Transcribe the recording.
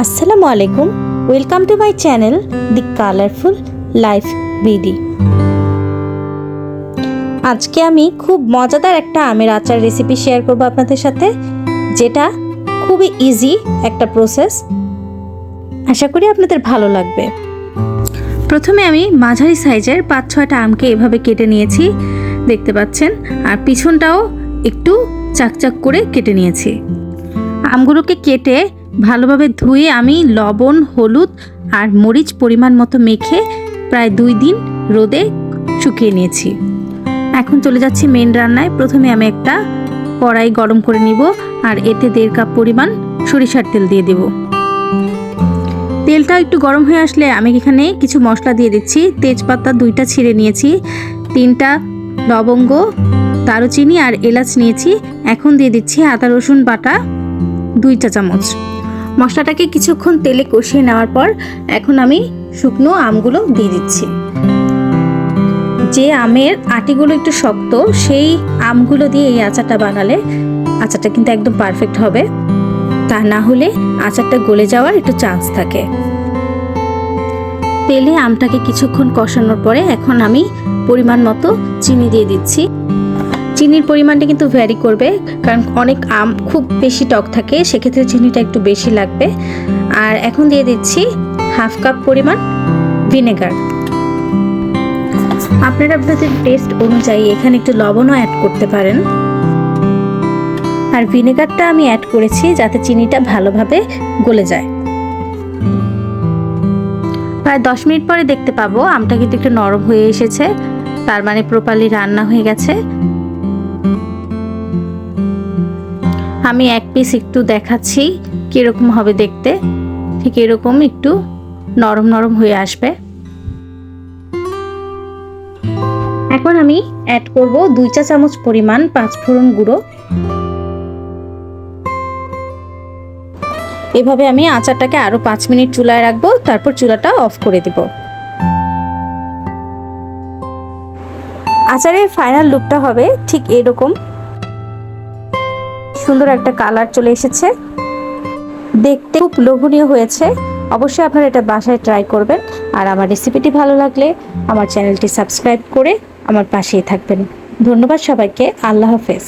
আসসালামু আলাইকুম, welcome to my channel the colourful life BD. আজকে আমি খুব মজাদার একটা আমের আচার রেসিপি শেয়ার করব আপনাদের সাথে, যেটা খুবই ইজি একটা প্রসেস। আশা করি আপনাদের ভালো লাগবে। প্রথমে আমি মাঝারি সাইজের 5-6টা আমকে এভাবে কেটে নিয়েছি, দেখতে পাচ্ছেন, আর পিছনটাও একটু চাকচাক করে কেটে নিয়েছি। আমগুলোকে কেটে ভালোভাবে ধুয়ে আমি লবণ, হলুদ আর মরিচ পরিমাণ মতো মেখে প্রায় 2 দিন রোদে শুকিয়ে নিয়েছি। এখন চলে যাচ্ছি মেন রান্নায়। প্রথমে আমি একটা কড়াই গরম করে নিব আর এতে 1.5 কাপ পরিমাণ সরিষার তেল দিয়ে দেব। তেলটা একটু গরম হয়ে আসলে আমি এখানে কিছু মশলা দিয়ে দিচ্ছি। তেজপাতা 2টা ছিঁড়ে নিয়েছি, 3টা লবঙ্গ, দারুচিনি আর এলাচ নিয়েছি। এখন দিয়ে দিচ্ছি আদা রসুন বাটা 2 চা চামচ। মশলাটাকে কিছুক্ষণ তেলে কষিয়ে নেওয়ার পর এখন আমি শুকনো আমগুলো দিয়ে দিচ্ছি। যে আমের আটিগুলো একটু শক্ত, সেই আমগুলো দিয়ে এই আচারটা বানালে আচারটা কিন্তু একদম পারফেক্ট হবে, তা না হলে আচারটা গলে যাওয়ার একটু চান্স থাকে। তেলে আমটাকে কিছুক্ষণ কষানোর পরে এখন আমি পরিমাণ মতো চিনি দিয়ে দিচ্ছি। চিনির পরিমাণটা কিন্তু ভ্যারি করবে, কারণ অনেক আম খুব বেশি টক থাকে, সেক্ষেত্রে চিনিটা একটু বেশি লাগবে। আর এখন দিয়ে দিচ্ছি 1/2 কাপ পরিমাণ ভিনেগার। আপনারা আপনাদের টেস্ট অনুযায়ী এখানে একটু লবণও অ্যাড করতে পারেন। আর ভিনেগারটা আমি অ্যাড করেছি যাতে চিনিটা ভালোভাবে গলে যায়। প্রায় 10 মিনিট পরে দেখতে পাবো আমটা কিন্তু একটু নরম হয়ে এসেছে, তার মানে প্রপারলি রান্না হয়ে গেছে। আমি এক পিস একটু দেখাচ্ছি কিরকম হবে দেখতে, ঠিক এরকম একটু নরম নরম হয়ে আসবে। এখন আমি অ্যাড করব 2 চা চামচ পরিমাণ 5 ফোড়ন গুঁড়ো। এভাবে আমি আচারটাকে আরো 5 মিনিট চুলায় রাখবো, তারপর চুলাটা অফ করে দেব। আচারের ফাইনাল লুকটা হবে ঠিক এরকম। সুন্দর একটা কালার চলে এসেছে, দেখতে খুব লোভনীয় হয়েছে। অবশ্যই আপনারা এটা বাসায় ট্রাই করবেন। আর আমার রেসিপিটি ভালো লাগলে আমার চ্যানেলটি সাবস্ক্রাইব করে আমার পাশেই থাকবেন। ধন্যবাদ সবাইকে। আল্লাহ হাফেজ।